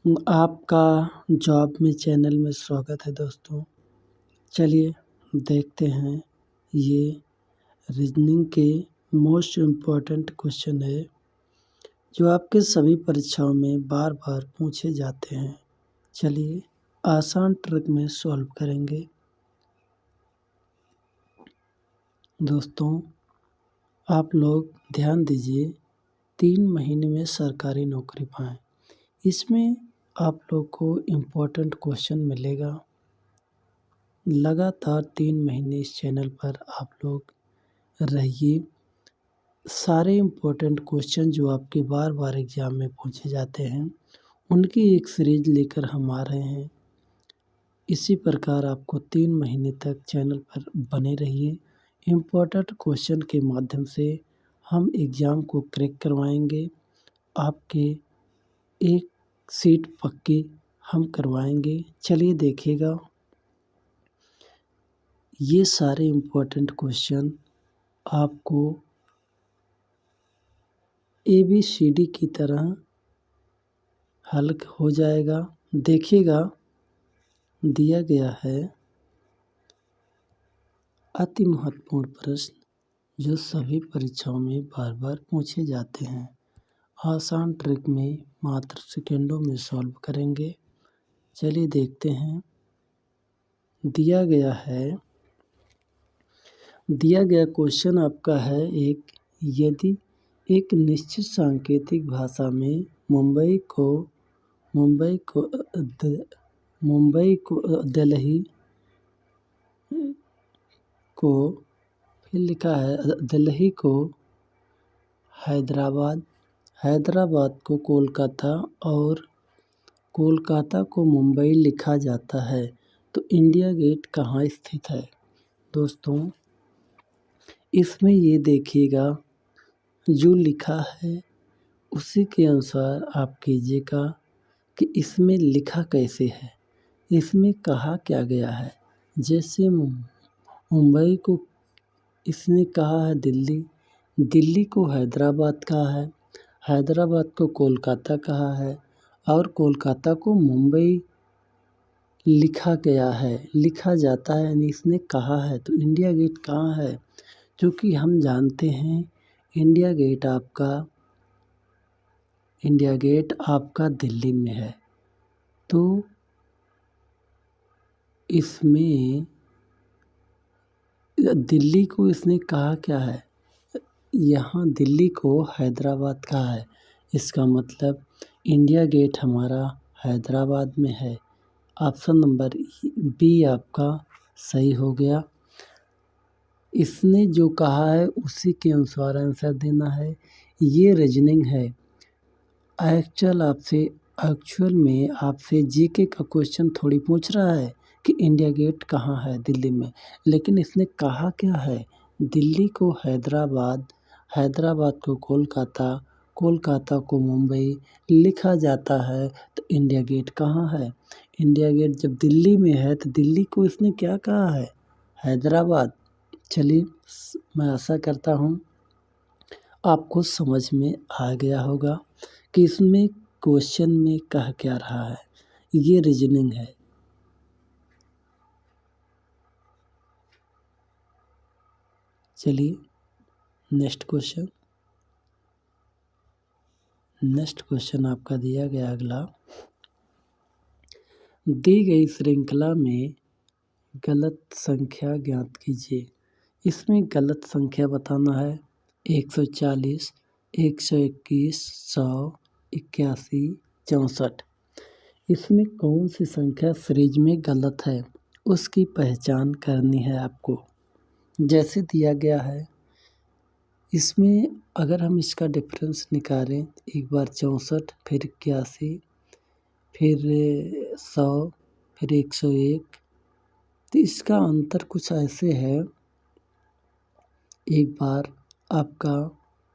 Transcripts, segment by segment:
आपका जॉब में चैनल में स्वागत है दोस्तों। चलिए देखते हैं ये रीज़निंग के मोस्ट इम्पोर्टेंट क्वेश्चन है जो आपके सभी परीक्षाओं में बार-बार पूछे जाते हैं। चलिए आसान ट्रिक में सॉल्व करेंगे। दोस्तों आप लोग ध्यान दीजिए 3 महीने में सरकारी नौकरी पाएँ। इसमें आप लोग को इम्पोर्टेंट क्वेश्चन मिलेगा। लगातार 3 महीने इस चैनल पर आप लोग रहिए। सारे इम्पोर्टेंट क्वेश्चन जो आपके बार-बार एग्ज़ाम में पूछे जाते हैं, उनकी एक सीरीज़ लेकर हम आ रहे हैं। इसी प्रकार आपको 3 महीने तक चैनल पर बने रहिए। इम्पोर्टेंट क्वेश्चन के माध्यम से हम एग्ज़ाम को क्रैक करवाएँगे। आपके एक सीट पक्की हम करवाएँगे। चलिए देखिएगा। ये सारे इम्पोर्टेंट क्वेश्चन आपको ABCD की तरह हल हो जाएगा। देखिएगा दिया गया है अति महत्वपूर्ण प्रश्न जो सभी परीक्षाओं में बार-बार पूछे जाते हैं। आसान ट्रिक में मात्र सेकंडों में सॉल्व करेंगे। चलिए देखते हैं। दिया गया क्वेश्चन आपका है यदि एक निश्चित सांकेतिक भाषा में मुंबई को दिल्ली को फिर लिखा है दिल्ली को हैदराबाद, हैदराबाद को कोलकाता और कोलकाता को मुंबई लिखा जाता है तो इंडिया गेट कहाँ स्थित है? दोस्तों इसमें ये देखिएगा जो लिखा है उसी के अनुसार आप कीजिएगा कि इसमें लिखा कैसे है, इसमें कहा क्या गया है। जैसे मुंबई को इसने कहा है दिल्ली, दिल्ली को हैदराबाद कहा है, हैदराबाद को कोलकाता कहा है और कोलकाता को मुंबई लिखा गया है, लिखा जाता है यानी इसने कहा है तो इंडिया गेट कहाँ है? क्योंकि हम जानते हैं इंडिया गेट आपका दिल्ली में है। तो इसमें दिल्ली को इसने कहा क्या है? यहाँ दिल्ली को हैदराबाद कहा है। इसका मतलब इंडिया गेट हमारा हैदराबाद में है। ऑप्शन नंबर बी आपका सही हो गया। इसने जो कहा है उसी के अनुसार आंसर देना है। ये रीजनिंग है। एक्चुअल में आपसे जीके का क्वेश्चन थोड़ी पूछ रहा है कि इंडिया गेट कहाँ है दिल्ली में, लेकिन इसने कहा क्या है? दिल्ली को हैदराबाद, हैदराबाद को कोलकाता, कोलकाता को मुंबई लिखा जाता है तो इंडिया गेट कहाँ है? इंडिया गेट जब दिल्ली में है तो दिल्ली को इसने क्या कहा है? हैदराबाद। चलिए मैं आशा करता हूँ आपको समझ में आ गया होगा कि इसमें क्वेश्चन में कह क्या रहा है। ये रीजनिंग है। चलिए नेक्स्ट क्वेश्चन आपका दिया गया अगला। दी गई श्रृंखला में गलत संख्या ज्ञात कीजिए। इसमें गलत संख्या बताना है 140, 121, 100, 81, 64। इसमें कौन सी संख्या सीरीज में गलत है उसकी पहचान करनी है आपको। जैसे दिया गया है इसमें अगर हम इसका डिफरेंस निकालें एक बार 64 फिर 81 फिर 100 फिर 101 तो इसका अंतर कुछ ऐसे है। एक बार आपका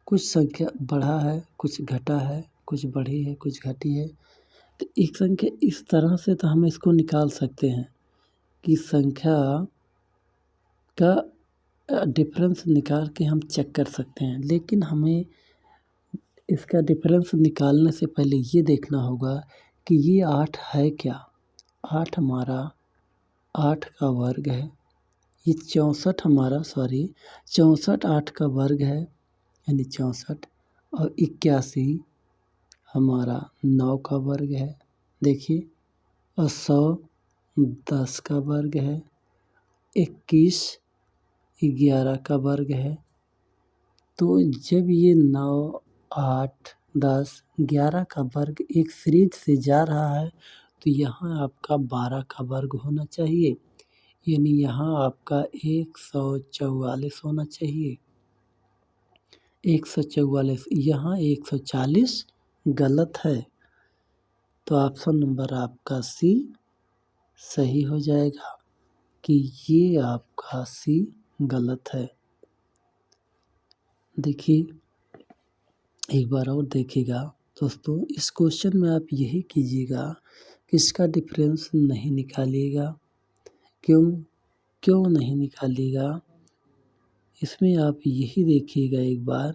कुछ संख्या बढ़ा है, कुछ घटा है, कुछ बढ़ी है, कुछ घटी है। तो एक संख्या इस तरह से तो हम इसको निकाल सकते हैं कि संख्या का डिफरेंस निकाल के हम चेक कर सकते हैं, लेकिन हमें इसका डिफरेंस निकालने से पहले ये देखना होगा कि ये 8 है क्या। 8 हमारा 8 का वर्ग है। ये 64 हमारा 64 8 का वर्ग है यानी 64 और 81 हमारा 9 का वर्ग है। देखिए और 100 10 का वर्ग है। 21 11 का वर्ग है। तो जब ये 9 8 10 11 का वर्ग एक सीरीज से जा रहा है तो यहाँ आपका 12 का वर्ग होना चाहिए यानी यहाँ आपका 144 होना चाहिए। 144 यहाँ 140 गलत है तो ऑप्शन नंबर आपका सी सही हो जाएगा कि ये आपका सी गलत है। देखिए एक बार और देखिएगा दोस्तों, इस क्वेश्चन में आप यही कीजिएगा कि इसका डिफरेंस नहीं निकालिएगा। क्यों नहीं निकालिएगा? इसमें आप यही देखिएगा एक बार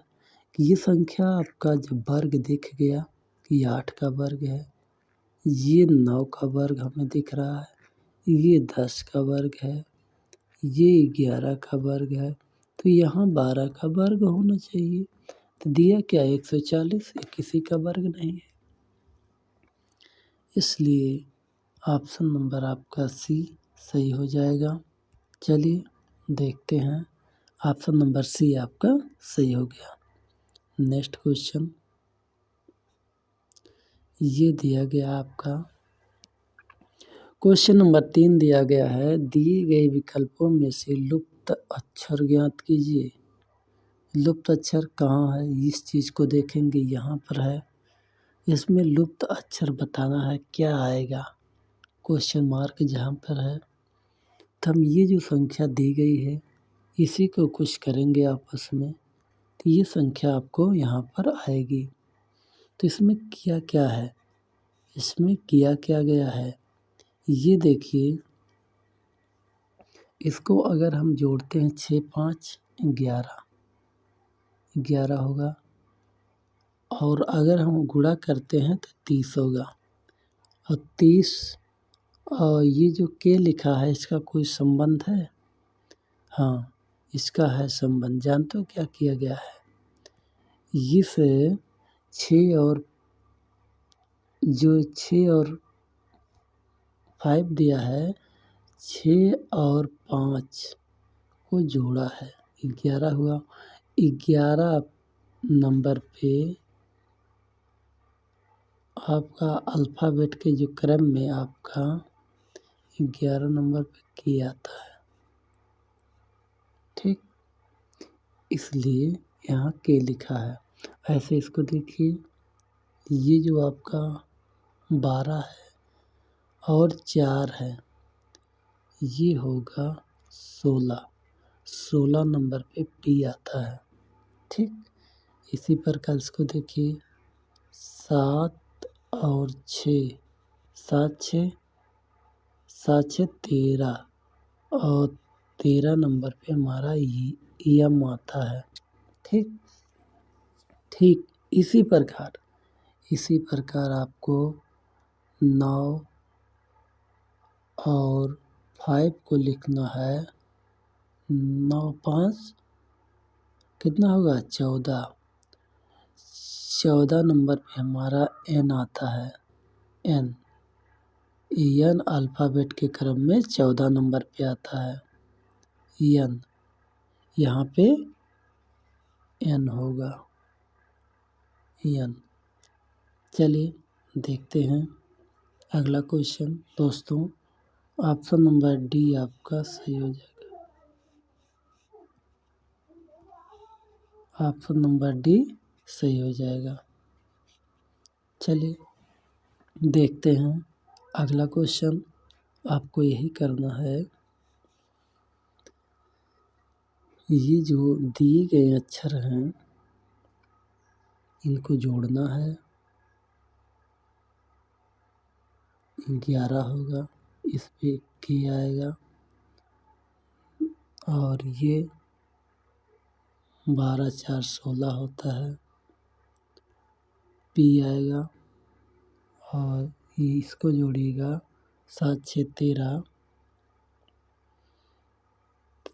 कि ये संख्या आपका जब वर्ग दिख गया कि 8 का वर्ग है, ये 9 का वर्ग हमें दिख रहा है, ये 10 का वर्ग है, ये 11 का वर्ग है, तो यहाँ 12 का वर्ग होना चाहिए। तो दिया क्या 140, ये किसी का वर्ग नहीं है। इसलिए ऑप्शन नंबर आपका सी सही हो जाएगा। चलिए देखते हैं, ऑप्शन नंबर सी आपका सही हो गया। नेक्स्ट क्वेश्चन ये दिया गया आपका क्वेश्चन नंबर 3 दिया गया है, दिए गए विकल्पों में से लुप्त अक्षर ज्ञात कीजिए। लुप्त अक्षर कहाँ है, इस चीज़ को देखेंगे, यहाँ पर है। इसमें लुप्त अक्षर बताना है, क्या आएगा, क्वेश्चन मार्क जहाँ पर है। तो हम ये जो संख्या दी गई है इसी को कुछ करेंगे आपस में, तो ये संख्या आपको यहाँ पर आएगी। तो इसमें किया क्या है, इसमें किया क्या गया है, ये देखिए। इसको अगर हम जोड़ते हैं 6 5 11 होगा और अगर हम गुणा करते हैं तो 30 होगा। और 30 और ये जो के लिखा है इसका कोई संबंध है? हाँ, इसका है संबंध। जानते हो क्या किया गया है, इस 6 और जो 6 और 5 दिया है, 6 और 5 को जोड़ा है, 11 हुआ। 11 नंबर पे आपका अल्फ़ाबेट के जो क्रम में आपका 11 नंबर पे के आता है, ठीक, इसलिए यहाँ के लिखा है। ऐसे इसको देखिए, ये जो आपका 12 है और 4 है, ये होगा 16। 16 नंबर पे पी आता है, ठीक। इसी प्रकार इसको देखिए, 7 और 6, 7 6 13 और 13 नंबर पे हमारा यम आता है, ठीक। ठीक इसी प्रकार आपको 9 और 5 को लिखना है। 9 5 कितना होगा, 14। 14 नंबर पे हमारा एन आता है, एन अल्फ़ाबेट के क्रम में 14 नंबर पे आता है एन, यहाँ पे एन होगा, एन। चलिए देखते हैं अगला क्वेश्चन दोस्तों। ऑप्शन नंबर डी आपका सही हो जाएगा। ऑप्शन नंबर डी सही हो जाएगा। चलिए देखते हैं अगला क्वेश्चन। आपको यही करना है, ये जो दिए गए अक्षर हैं इनको जोड़ना है। 11 होगा, इस पे के आएगा और ये 12 4 16 होता है, पी आएगा और इसको जोड़िएगा 7 6 13,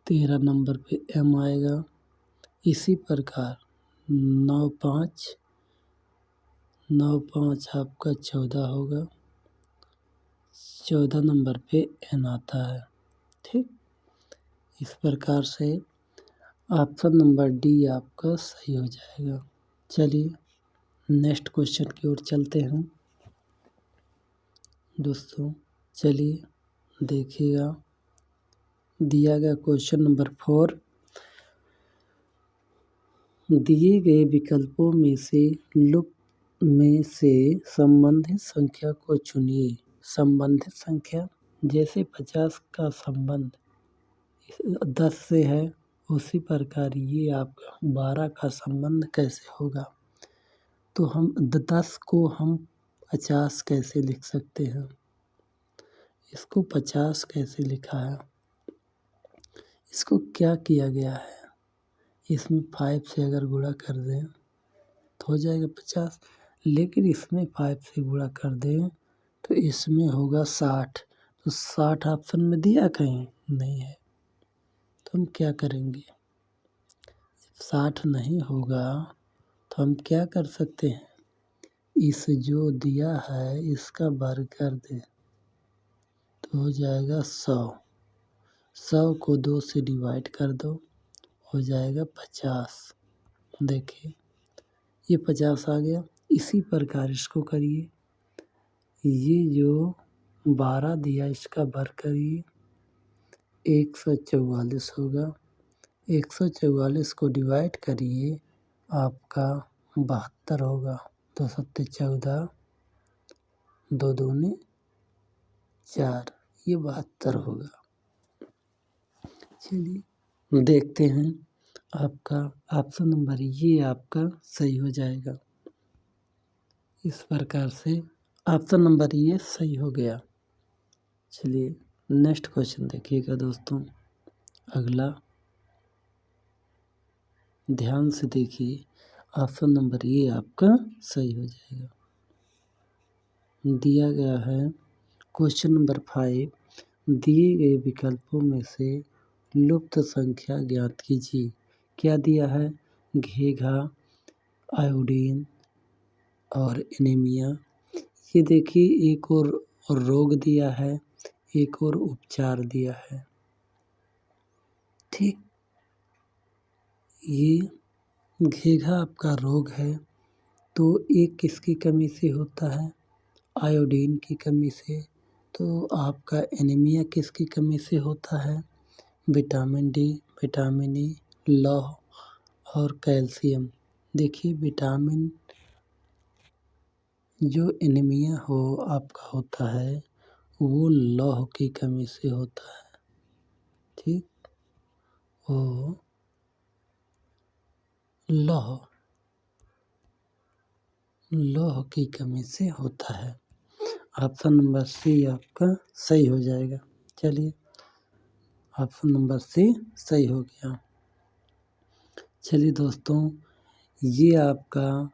13 नंबर पे M आएगा। इसी प्रकार 9 5 आपका 14 होगा, 14 नंबर पे N आता है। ठीक, इस प्रकार से ऑप्शन नंबर डी आपका सही हो जाएगा। चलिए नेक्स्ट क्वेश्चन की ओर चलते हैं दोस्तों। चलिए देखिएगा, दिया गया क्वेश्चन नंबर 4, दिए गए विकल्पों में से लुप्त में से संबंधित संख्या को चुनिए। संबंधित संख्या जैसे 50 का संबंध 10 से है, उसी प्रकार ये आपका 12 का संबंध कैसे होगा। तो हम 10 को हम 50 कैसे लिख सकते हैं, इसको 50 कैसे लिखा है, इसको क्या किया गया है, इसमें 5 से अगर गुणा कर दें तो हो जाएगा 50, लेकिन इसमें 5 से गुणा कर दें तो इसमें होगा 60। तो 60 ऑप्शन में दिया कहीं नहीं है, तो हम क्या करेंगे, 60 नहीं होगा तो हम क्या कर सकते हैं, इस जो दिया है इसका वर्ग कर दें तो हो जाएगा 100। 100 को 2 से डिवाइड कर दो, हो जाएगा 50। देखिए ये 50 आ गया। इसी प्रकार इसको करिए, ये जो 12 दिया इसका वर्ग करिए, 144 होगा। 144 को डिवाइड करिए, आपका 72 होगा। 2 सत्ते 14, 2 दूनी 4, ये 72 होगा। चलिए देखते हैं, आपका ऑप्शन नंबर ये आपका सही हो जाएगा। इस प्रकार से ऑप्शन नंबर ये सही हो गया। चलिए नेक्स्ट क्वेश्चन देखिएगा दोस्तों, अगला ध्यान से देखिए, ऑप्शन नंबर ये आपका सही हो जाएगा। दिया गया है क्वेश्चन नंबर 5, दिए गए विकल्पों में से लुप्त संख्या ज्ञात कीजिए। क्या दिया है, घेघा, आयोडीन और एनीमिया। ये देखिए एक और रोग दिया है, एक और उपचार दिया है। ठीक, ये घेघा आपका रोग है, तो एक किसकी कमी से होता है, आयोडीन की कमी से। तो आपका एनीमिया किसकी कमी से होता है, विटामिन डी, विटामिन ई, लौह और कैल्शियम। देखिए विटामिन जो एनीमिया आपका होता है वो लौह की कमी से होता है। ठीक, वो लौह की कमी से होता है। ऑप्शन नंबर सी आपका सही हो जाएगा। चलिए ऑप्शन नंबर सी सही हो गया। चलिए दोस्तों, ये आपका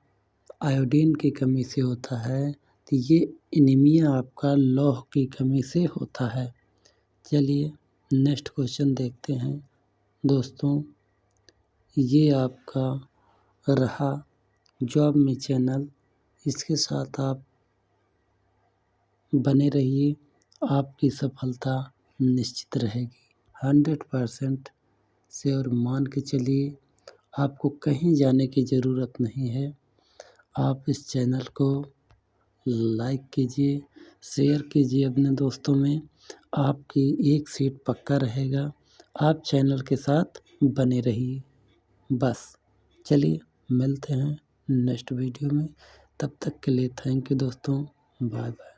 आयोडीन की कमी से होता है, तो ये एनीमिया आपका लौह की कमी से होता है। चलिए नेक्स्ट क्वेश्चन देखते हैं दोस्तों, ये आपका रहा जॉब में चैनल, इसके साथ आप बने रहिए, आपकी सफलता निश्चित रहेगी। 100% श्योर मान के चलिए, आपको कहीं जाने की ज़रूरत नहीं है। आप इस चैनल को लाइक कीजिए, शेयर कीजिए अपने दोस्तों में, आपकी एक सीट पक्का रहेगा। आप चैनल के साथ बने रहिए बस। चलिए मिलते हैं नेक्स्ट वीडियो में, तब तक के लिए थैंक यू दोस्तों, बाय बाय।